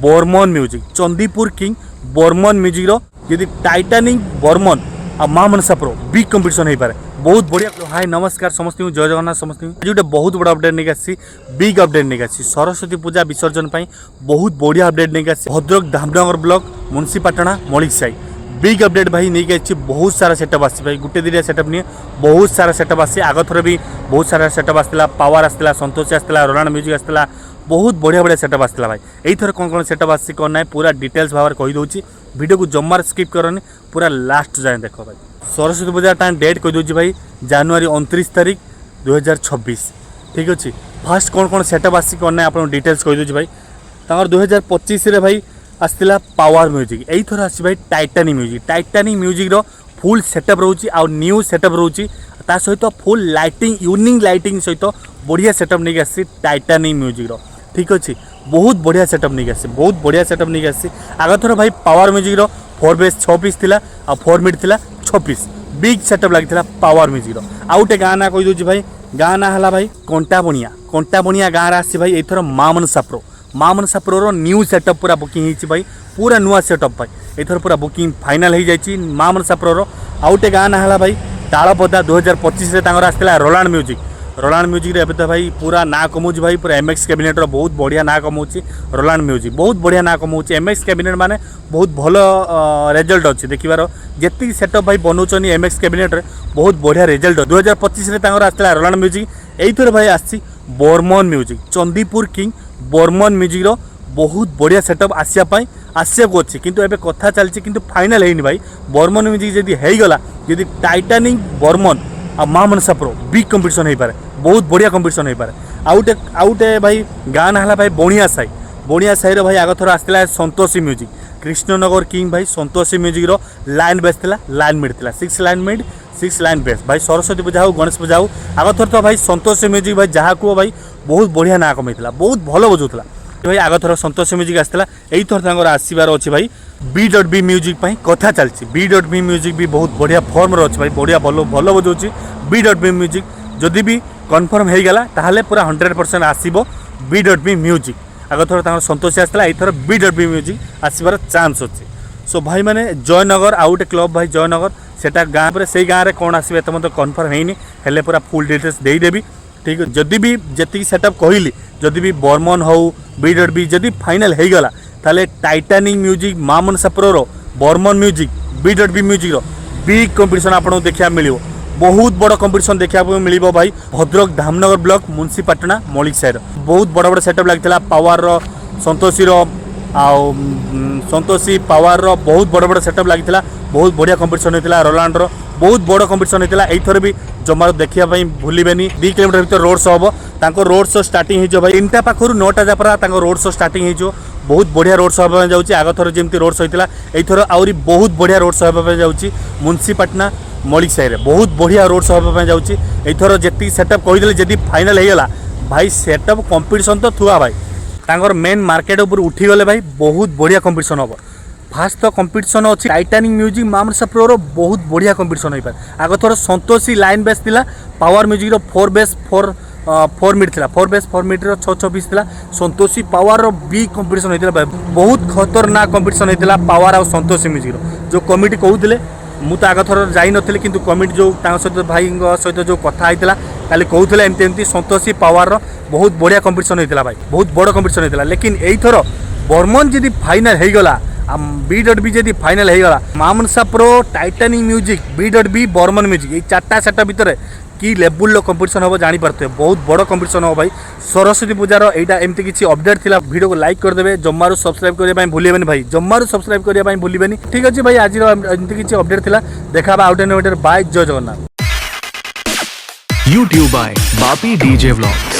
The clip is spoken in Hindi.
Burman music Chandipur king Barman music रो यदि टाइटानिक बर्मन आ मां मनसा प्रो बिग कंपटीशन हो पारे बहुत बढ़िया। हाय नमस्कार समस्त जय जगन्नाथ समस्त आज गोटे बहुत बड़ा अपडेट नहीं आसी बिग अपडेट नहीं आसी सरस्वती पूजा विसर्जन बहुत बढ़िया अपडेट नहीं आसी Bhadrak Dhamnagar block Munshipatna Malik Sai big update भाई नहीं आसी बहुत सारा सेटअप आसी भाई गोटे दिन सेटअप नहीं बहुत सारा सेटअप आसी आग थर भी बहुत सारा सेटअप आसला पावर आसला संतोषी आसला रोलांड म्यूजिक आसला बहुत बढ़िया बढ़िया सेटअप आसला भाई यही थर कौन कौन सेटअप आसी कौन ना पूरा डिटेल्स भाव में कहीदे वीडियो को जमार स्किप करनी पूरा लास्ट जाए देख भाई सरस्वती पूजा टाइम डेट कहीदे भाई जनवरी 29 तारीख 2026 ठीक अच्छे फास्ट कौन कौन सेटअप आसी कौन ना आप डिटेल्स कहीदे भाई 2025 रे भाई आसला पावर म्यूजिक यही थर आसी भाई टाइटानिक म्यूजिक रो फुल सेटअप रोची आ न्यू सेटअप रोची ता सहित फुल लाइटिंग यूनिक लाइटिंग सहित बढ़िया सेटअप नहीं आसी टाइटानिक म्यूजिक रो ठीक अच्छे बहुत बढ़िया सेटअप नहीं आसी बहुत बढ़िया सेटअप नहीं आसी आग थर भाई पावर म्यूजिक रो 4 बेस 6 पीस थिला आ 4 मिड थिला 6 पीस बिग सेटअप लगी पावर म्यूजिक रो आ गोटे गाँ ना कहीदे भाई गाँ ना है भाई कंटा बणिया गाँव आसी भाई एथर मां मनसा प्रो रो न्यू सेटअप पूरा बुकिंग होती भाई पूरा नुआ सेटअप भाई एथर पूरा बुकिंग फाइनाल हो जाए मां मनसा प्रो रो आ गोटे गाँ ना है भाई तालपदा 2025 आसला रोलांड म्यूजिक रे तो भाई पूरा ना कमाऊँ भाई पूरा एमएक्स कैबिनेट रो बहुत बढ़िया ना कमाऊँ रोलांड म्यूजिक बहुत बढ़िया ना कमाऊँ एमएक्स कैबिनेट माने बहुत भल रिजल्ट अच्छे देखिबार जी सेटअप भाई बनाऊँ एमएक्स कैबिनेट रे बहुत बढ़िया रिजल्ट 2025 आसला रोलांड म्यूजिक यही थर भाई आसी Barman music Chandipur king Barman music रो बहुत बढ़िया सेटअप आसिया को अच्छी किंतु एबे कथा चलती किंतु फाइनल है भाई बर्मन म्यूजिक जदि होगला जदि टाइटानिक बर्मन आ मां मनसा प्रो बिग कंपटीशन हो पारे बहुत बढ़िया कंपटीशन हो पारे आउटे भाई गाँ ना है भाई बणिया साई भाई आग थर आसला संतोषी म्यूजिक कृष्णनगर किंग भाई संतोषी म्यूजिक रो लाइन बेस थिला लाइन मिड थिला 6 लाइन मिड 6 लाइन बेस भाई सरस्वती पूजा हो गणेश पूजा हो आग थर तो भाई संतोषी म्यूजिक भाई जहाँ को भाई बहुत बढ़िया ना कमाई बहुत भल बजाऊला भाई आग थर संतोषी म्यूजिक आसला यही थर आसबार अच्छे भाई B.B म्यूजिक कथा चलती B.B म्यूजिक भी बहुत बढ़िया फॉर्म अच्छे भाई बढ़िया भल भल बजाऊँ B.B म्यूजिक जदि भी कन्फर्म हो गला ताहले पूरा 100% आसब B.B म्यूजिक आग थर संतोषी आसला एथर B.B म्यूजिक आसबार चान्स अच्छे सो भाई मैंने जयनगर आउ गोटे क्लब भाई जयनगर सेटा गाँव से गाँव में कौन आसवे तो मतलब कन्फर्म होनी हेल्ले पूरा फुल डिटेल्स देदेवी ठीक है जदि भी जी सेटअप कहली जदि भी बर्मन हो B.B जदि फाइनाल हो गला ताले टाइटानिक म्यूजिक मां मनसा प्रो रो बर्मन म्यूजिक B.B म्यूजिक रो बिग कंपटीशन आपको देखा मिलो बहुत बड़ कंपटीशन देखा मिल भाई भद्रक धामनगर ब्लॉक मुंशीपाटना मलिक साई बहुत बड़ बड़ सेटअप लगी पावर रो संतोषी रो संतोषी पावर रो बहुत बड़ बड़ सेटअप लगी बहुत बढ़िया कंपटीशन होता रोलांड रो बहुत बड़ कंपटीशन होता एथर भी जमार देखा भूलें 2 किलोमीटर भर रोड शो हम रोड शो स्टार्टिंग हो भाई 3टा पाखर 9टा जापरा रोड शो स्टार्टिंग हो बहुत बढ़िया रोड शो होगा जाऊँगी आग थर जमी रोड शो होता एथर आहरी बहुत बढ़िया रोड शो होगा जाऊँगी मुंशीपाटना मलिक साई बहुत बढ़िया रोड शो होगा जाऊँगी एथर जी सेटअप कहीदे जब फाइनाल होगला भाई सेटअप कंपटीशन तो थुआ भाई तांकर मेन मार्केट ऊपर उठीगले भाई बहुत बढ़िया कंपटीशन हम फास्ट तो कंपटीशन अच्छी टाइटानिक म्यूजिक मां मनसा प्रो रो बहुत बढ़िया कंपटीशन हो पाए आग थर संतोषी लाइन बेस थिला पावर म्यूजिक रो 4 बेस 4 मिड थिला 4 बेस 4 मिड रो 6 पीस थिला संतोषी पावर रो बिग कंपटीशन होता भाई बहुत खतरनाक कंपटीशन होता पावर आ संतोषी म्यूजिक रो जो कमिटी कहते मु तो आग थर जाई नथिले किंतु कमिटी जो सहित भाई सहित जो कथा होता खाली कहते एमती संतोषी पावर रो बहुत बढ़िया कंपटीशन होता भाई बहुत बड़ कंपटीशन होता लेकिन यही थर बर्मन जदि फाइनाल होगला B.B जदि फाइनाल होगला Maa Mansa pro Titanic music B.B Barman music ये 4टा सेटअप भितर कि लेवल कंपटीशन हम जापे बहुत बड़ कंपटीशन हम भाई सरस्वती पूजार यहाँ एमती किसी अपडेट थिला वीडियो को लाइक करदे जमारू सब्सक्राइब करने भूलें भाई जमारू सब्सक्राइब करने भूलें ठीक अच्छे भाई आज एमती किसी अपडेट थिला देखा आउट बाय जय Jagannath YouTube by Bapi DJ Vlogs।